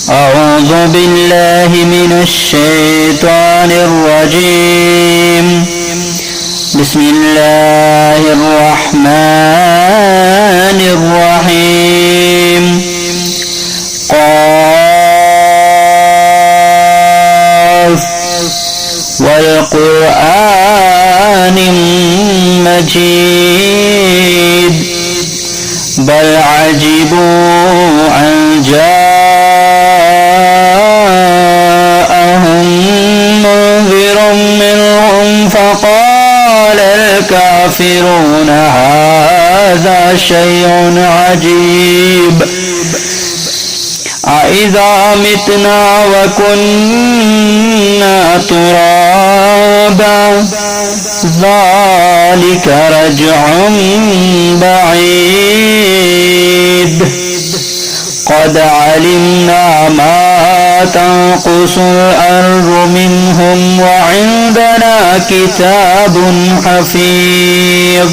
أعوذ بالله من الشيطان الرجيم. بسم الله الرحمن الرحيم. قاف والقرآن المجيد بل عجبوا أن جاءهم منذر منهم فقال الكافرون هذا شيء عجيب أإذا متنا وكنا ترابا ذلك رجع بعيد قد علمنا ما تنقص الأرض منهم وعندنا كتاب حفيظ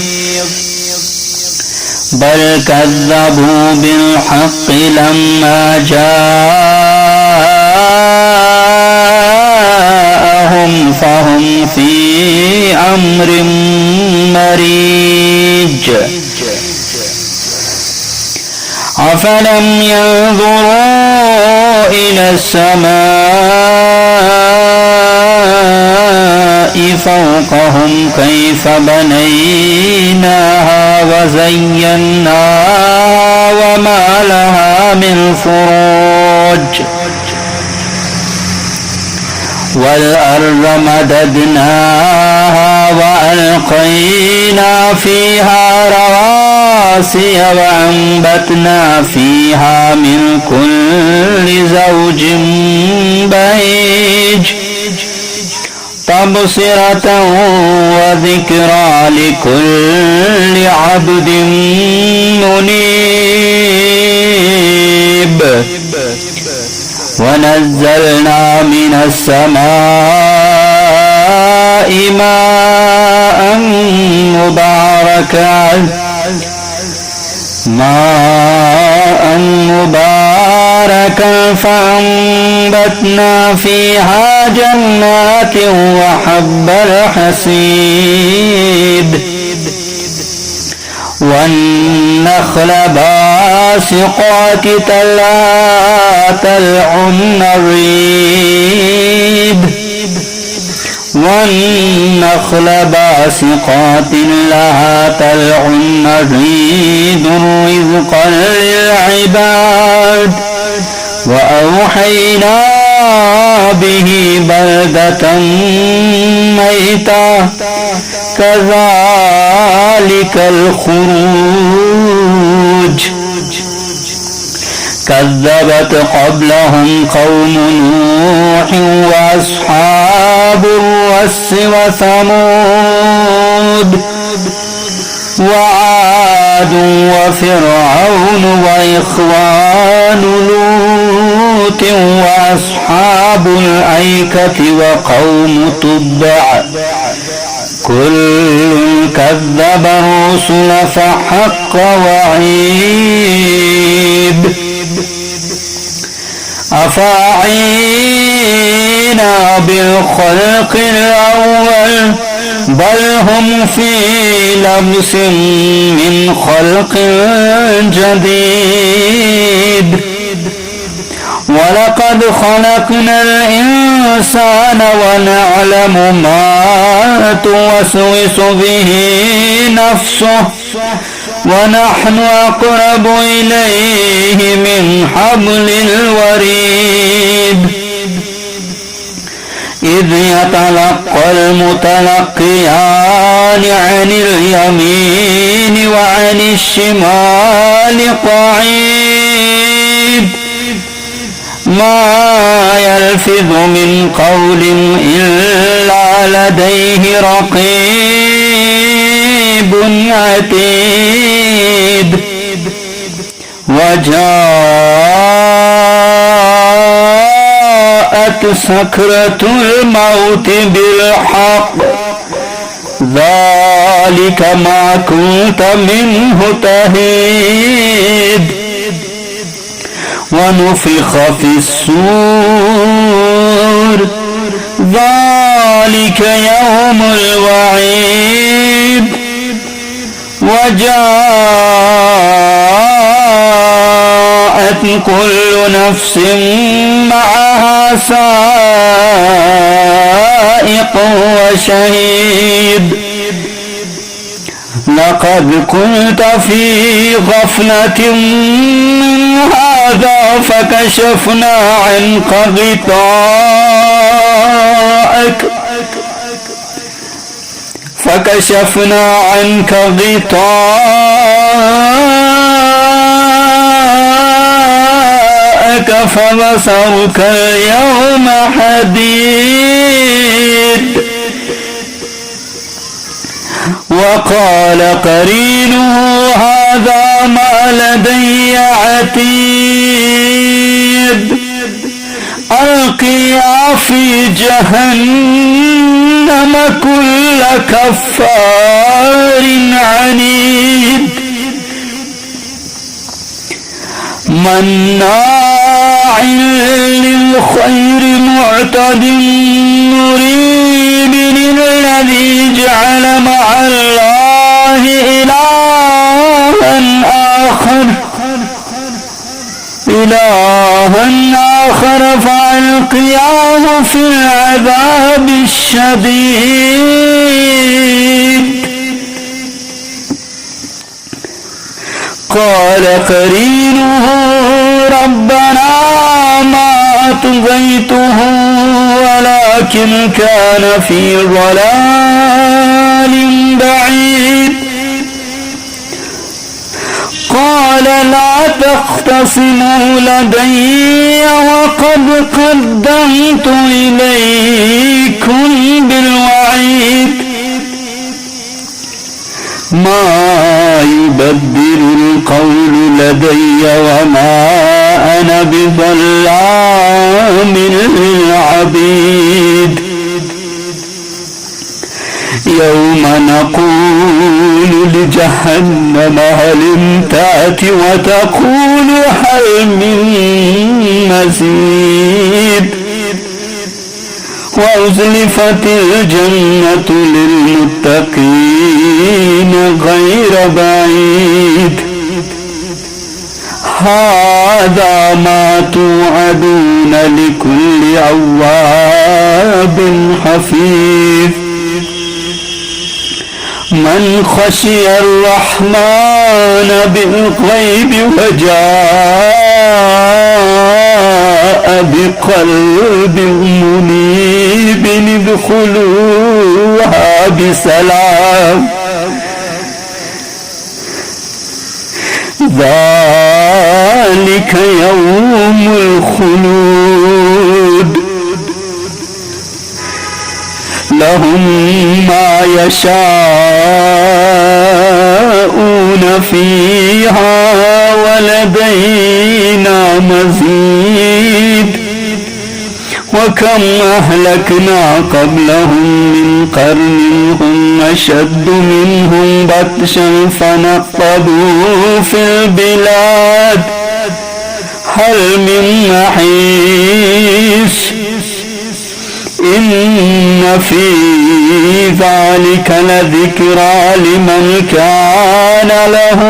بل كذبوا بالحق لما جاءهم فهم في أمر مريج أفلم ينظروا إلى السماء فوقهم كيف بنيناها وزيناها وما لها من فروج والأرض مددناها وألقينا فيها رواسي وأنبتنا فيها من كل زوج بهيج تبصرة وذكرى لكل عبد منيب ونزلنا من السماء ماء مباركا فأنبتنا فيها جنات وحب الحصيد والنخل باسقات لها طلع نضيد والنخل باسقات لها طلع نضيد رزقا للعباد وأوحينا به بلدة ميتا كذلك الخروج كذبت قبلهم قوم نوح وأصحاب الرس وثمود وعاد وفرعون وإخوان لوط وأصحاب الأيكة وقوم تبع كل كذب الرسل فحق وعيد أفعينا بالخلق الأول بل هم في لبس من خلق جديد ولقد خلقنا الإنسان ونعلم ما توسوس به نفسه ونحن أقرب إليه من حبل الوريد إذ يتلقى المتلقيان عن اليمين وعن الشمال قعيد ما يلفظ من قول إلا لديه رقيب عتيد وجاءت سكرة الموت بالحق ذلك ما كنت منه تحيد ونفخ في الصور ذلك يوم الوعيد وجاءت كل نفس معها سائق وشهيد لقد كنت في غفلة من هذا فكشفنا عنك غطاءك فبصرك اليوم حديد وقال قرينه هذا ما لدي عتيد ألقيا في جهنم كل كفار عنيد مناع للخير معتد مريب الذي جعل مع الله إلها آخر فألقياه في العذاب الشديد قال قرينه ربنا ما أطغيته ولكن كان في ضلال بعيد قال لا تختصموا لدي وقد قدمت إليكم بالوعيد ما يبدل القول لدي وما أنا بظلام للعبيد يوم نقول لجهنم هل امتلأت وتقول هل من مزيد وأزلفت الجنة للمتقين غير بعيد هذا ما توعدون لكل أواب حفيظ من خشي الرحمن بالغيب وجاء بقلب منيب ادخلوها بسلام ذلك يوم الخلود لهم ما يشاءون فيها ولدينا مزيد وكم أهلكنا قبلهم من قرن هم أشد منهم بطشا فنقبوا في البلاد هل من محيص إن في ذلك لذكرى لمن كان له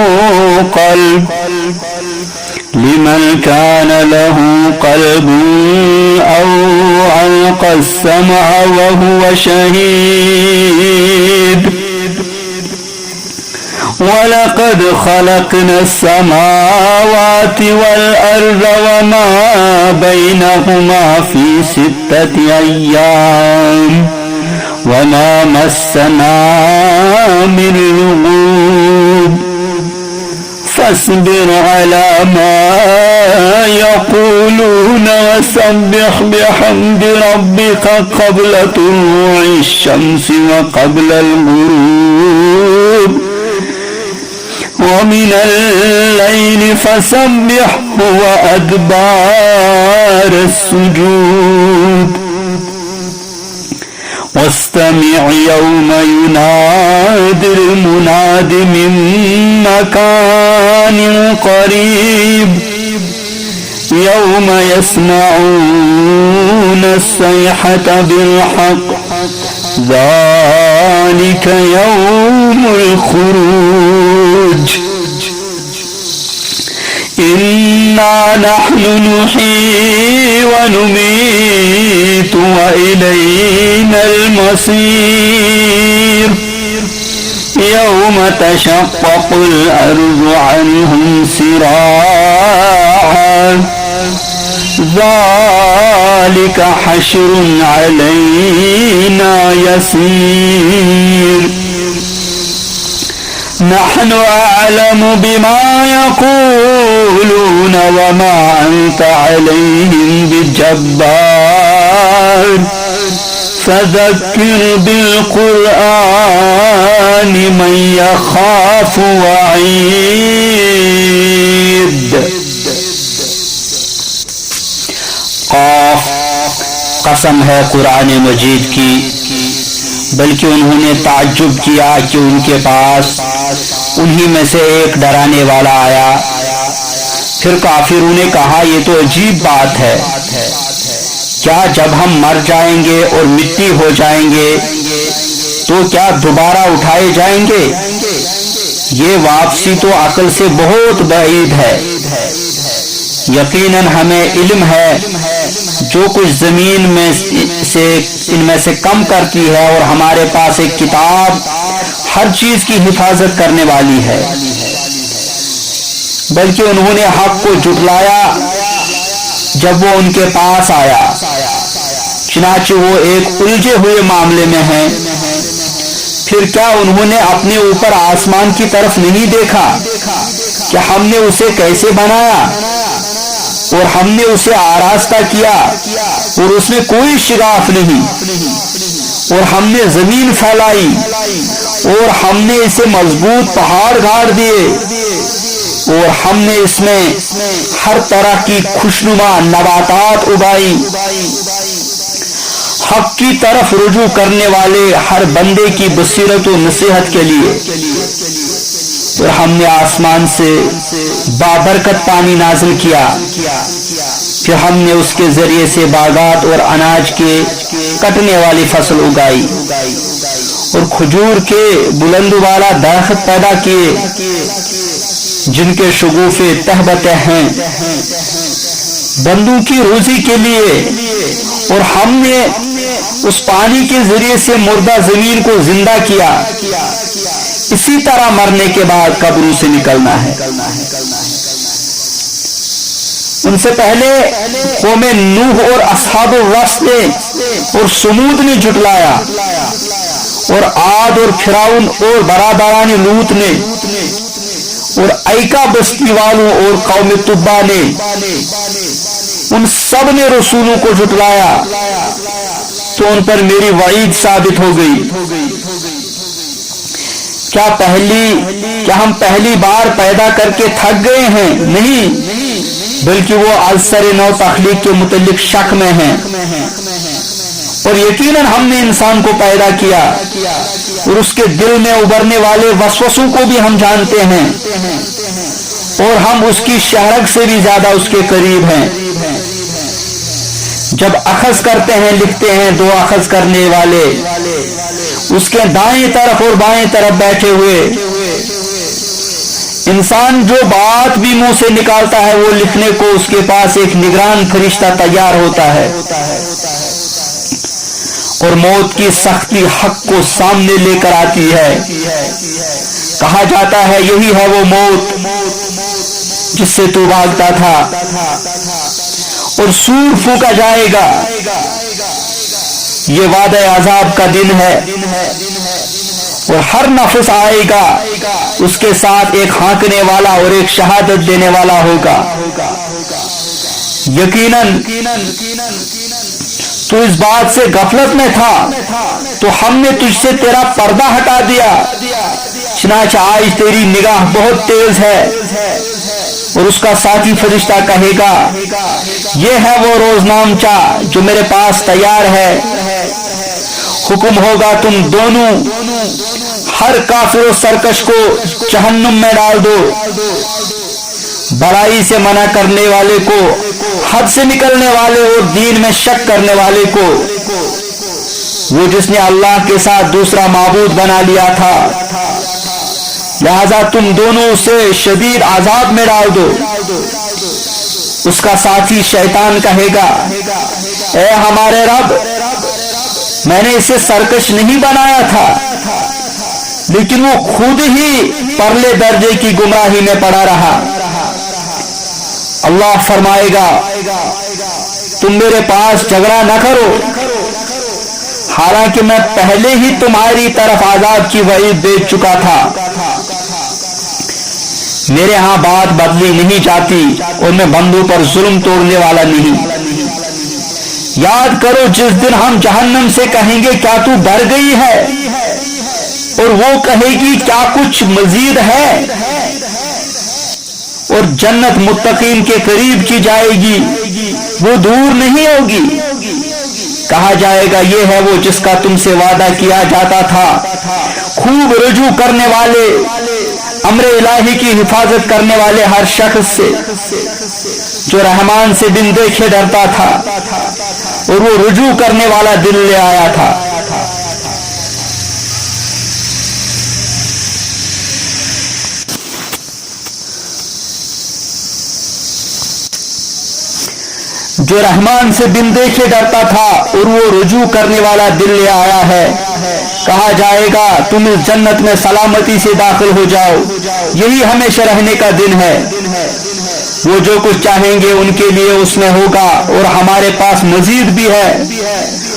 قلب أو ألقى السمع وهو شهيد ولقد خلقنا السماوات والأرض وما بينهما في 6 أيام وما مسنا من لغوب فاصبر على ما يقولون وسبح بحمد ربك قبل طلوع الشمس وقبل الغروب ومن الليل فسبحه وأدبار السجود واستمع يوم ينادي المناد من مكان قريب يوم يسمعون الصيحة بالحق ذلك يوم الخروج إنا نحن نحيي ونميت وإلينا المصير يوم تشقق الأرض عنهم سراعا ذلك حشر علينا يسير نحن أعلم بما يقولون وما أنت عليهم بجبار فذكر بالقرآن من يخاف وعيد. قاف قسم ہے قرآن مجید کی، بلکہ انہوں نے تعجب کیا کہ ان کے پاس انہی میں سے ایک ڈرانے والا آیا۔ پھر کافروں نے کہا یہ تو عجیب بات ہے، کیا جب ہم مر جائیں گے اور مٹی ہو جائیں گے تو کیا دوبارہ اٹھائے جائیں گے؟ یہ واپسی تو عقل سے بہت بعید ہے۔ یقیناً ہمیں علم ہے جو کچھ زمین میں سے ان میں سے کم کرتی ہے، اور ہمارے پاس ایک کتاب ہر چیز کی حفاظت کرنے والی ہے۔ بلکہ انہوں نے حق کو جھٹلایا جب وہ ان کے پاس آیا، چنانچہ وہ ایک الجھے ہوئے معاملے میں ہیں۔ پھر کیا انہوں نے اپنے اوپر آسمان کی طرف نہیں دیکھا کہ ہم نے اسے کیسے بنایا اور ہم نے اسے آراستہ کیا اور اس میں کوئی شگاف نہیں، اور ہم نے زمین پھیلائی اور ہم نے اسے مضبوط پہاڑ گاڑ دیے، اور ہم نے اس میں ہر طرح کی خوشنما نباتات اگائی۔ حق کی طرف رجوع کرنے والے ہر بندے کی بصیرت و نصیحت کے لیے۔ اور ہم نے آسمان سے بابرکت پانی نازل کیا، پھر ہم نے اس کے ذریعے سے باغات اور اناج کے کٹنے والی فصل اگائی، اور کھجور کے بلند والا درخت پیدا کیے جن کے شگوفے تہ بتہ ہیں بندوں کی روزی کے لیے، اور ہم نے اس پانی کے ذریعے سے مردہ زمین کو زندہ کیا۔ اسی طرح مرنے کے بعد قبروں سے نکلنا ہے۔ ان سے پہلے قوم نوح اور اصحاب الرس نے اور سمود نے جھٹلایا، اور عاد اور فرعون اور برادران لوط نے، اور ایکا بستی والوں اور قوم تبا نے، ان سب نے رسولوں کو جھٹلایا، تو ان پر میری وعید ثابت ہو گئی۔ کیا ہم پہلی بار پیدا کر کے تھک گئے ہیں؟ نہیں، بلکہ وہ ازسر نو تخلیق کے متعلق شک میں ہیں۔ اور یقیناً ہم نے انسان کو پیدا کیا، اور اس کے دل میں ابھرنے والے وسوسوں کو بھی ہم جانتے ہیں، اور ہم اس کی شہرگ سے بھی زیادہ اس کے قریب ہیں۔ جب اخذ کرتے ہیں لکھتے ہیں دو اخذ کرنے والے اس کے دائیں طرف اور بائیں طرف بیٹھے ہوئے۔ انسان جو بات بھی منہ سے نکالتا ہے وہ لکھنے کو اس کے پاس ایک نگران فرشتہ تیار ہوتا ہے، اور موت کی سختی حق کو سامنے لے کر آتی ہے۔ کہا جاتا ہے یہی ہے وہ موت جس سے تو بھاگتا تھا، اور سور پھونکا جائے گا۔ یہ وعدہ عذاب کا دن ہے، اور ہر نفس آئے گا، اس کے ساتھ ایک ہانکنے والا اور ایک شہادت دینے والا ہوگا۔ یقیناً تو اس بات سے غفلت میں تھا تو ہم نے تجھ سے تیرا پردہ ہٹا دیا، چنانچہ آج تیری نگاہ بہت تیز ہے۔ اور اس کا ساتھی فرشتہ کہے گا یہ ہے وہ روز نامچہ جو میرے پاس تیار ہے۔ حکم ہوگا تم دونوں ہر کافر و سرکش کو جہنم میں ڈال دو، بڑائی سے منع کرنے والے کو حد سے نکلنے والے اور دین میں شک کرنے والے کو، وہ جس نے اللہ کے ساتھ دوسرا معبود بنا لیا تھا، لہذا تم دونوں اسے شدید عذاب میں ڈال دو۔ اس کا ساتھی شیطان کہے گا، اے ہمارے رب، میں نے اسے سرکش نہیں بنایا تھا، لیکن وہ خود ہی پرلے درجے کی گمراہی میں پڑا رہا۔ اللہ فرمائے گا، تم میرے پاس جھگڑا نہ کرو، حالانکہ میں پہلے ہی تمہاری طرف عذاب کی وعید بھیج چکا تھا۔ میرے ہاں بات بدلی نہیں جاتی اور میں بندوں پر ظلم توڑنے والا نہیں۔ یاد کرو جس دن ہم جہنم سے کہیں گے کیا تو ڈر گئی ہے، اور وہ کہے گی کیا کچھ مزید ہے، اور جنت متقین کے قریب کی جائے گی، وہ دور نہیں ہوگی۔ کہا جائے گا، یہ ہے وہ جس کا تم سے وعدہ کیا جاتا تھا، خوب رجوع کرنے والے، امر الہی کی حفاظت کرنے والے ہر شخص سے جو رحمان سے بن دیکھے ڈرتا تھا اور وہ رجوع کرنے والا دل لے آیا تھا۔ جو رحمان سے بن دیکھے ڈرتا تھا اور وہ رجوع کرنے والا دل لے آیا ہے، کہا جائے گا تم اس جنت میں سلامتی سے داخل ہو جاؤ، یہی ہمیشہ رہنے کا دن ہے۔ وہ جو کچھ چاہیں گے ان کے لیے اس میں ہوگا، اور ہمارے پاس مزید بھی ہے،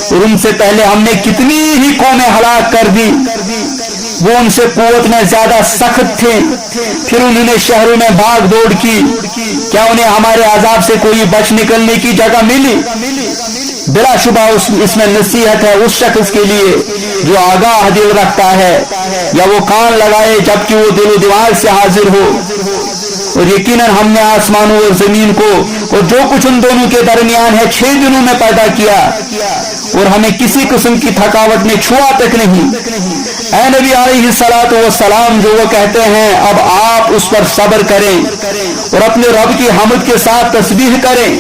اور ان سے پہلے ہم نے کتنی ہی قومیں ہلاک کر دی، وہ ان سے قوت میں زیادہ سخت تھے، پھر انہوں نے شہروں میں بھاگ دوڑ کی، کیا انہیں ہمارے عذاب سے کوئی بچ نکلنے کی جگہ ملی؟ بلا شبہ اس میں نصیحت ہے اس شخص کے لیے جو آگاہ دل رکھتا ہے، یا وہ کان لگائے جبکہ وہ دل و دماغ سے حاضر ہو۔ اور یقیناً ہم نے آسمانوں اور زمین کو اور جو کچھ ان دونوں کے درمیان ہے 6 دنوں میں پیدا کیا، اور ہمیں کسی قسم کی تھکاوٹ نے چھوا تک نہیں۔ اے نبی علیہ الصلوۃ والسلام، جو وہ کہتے ہیں اب آپ اس پر صبر کریں اور اپنے رب کی حمد کے ساتھ تسبیح کریں،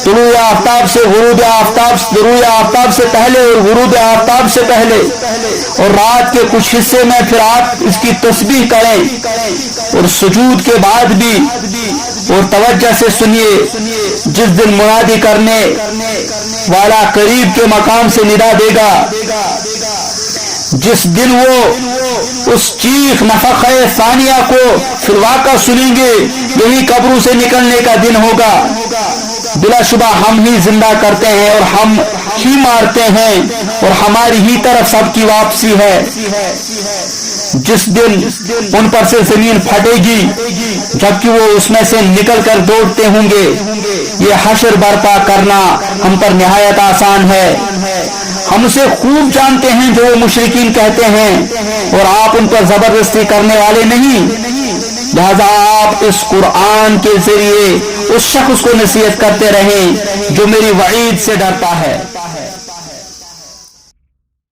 طلوع آفتاب سے غروب آفتاب سے پہلے اور غروب آفتاب سے پہلے، اور رات کے کچھ حصے میں پھر آپ اس کی تسبیح کریں، اور سجود کے بعد بھی، اور توجہ سے سنیے، جس دن منادی کرنے والا قریب کے مقام سے ندا دے گا، جس دن وہ اس چیخ نفخہ ثانیہ کو فی الواقع سنیں گے، یہی قبروں سے نکلنے کا دن ہوگا۔ بلا شبہ ہم ہی زندہ کرتے ہیں اور ہم ہی مارتے ہیں، اور ہماری ہی طرف سب کی واپسی ہے۔ جس دن ان پر سے زمین پھٹے گی جبکہ وہ اس میں سے نکل کر دوڑتے ہوں گے، یہ حشر برپا کرنا ہم پر نہایت آسان ہے۔ ہم اسے خوب جانتے ہیں جو وہ مشرکین کہتے ہیں، اور آپ ان پر زبردستی کرنے والے نہیں، لہذا آپ اس قرآن کے ذریعے اس شخص کو نصیحت کرتے رہیں جو میری وعید سے ڈرتا ہے۔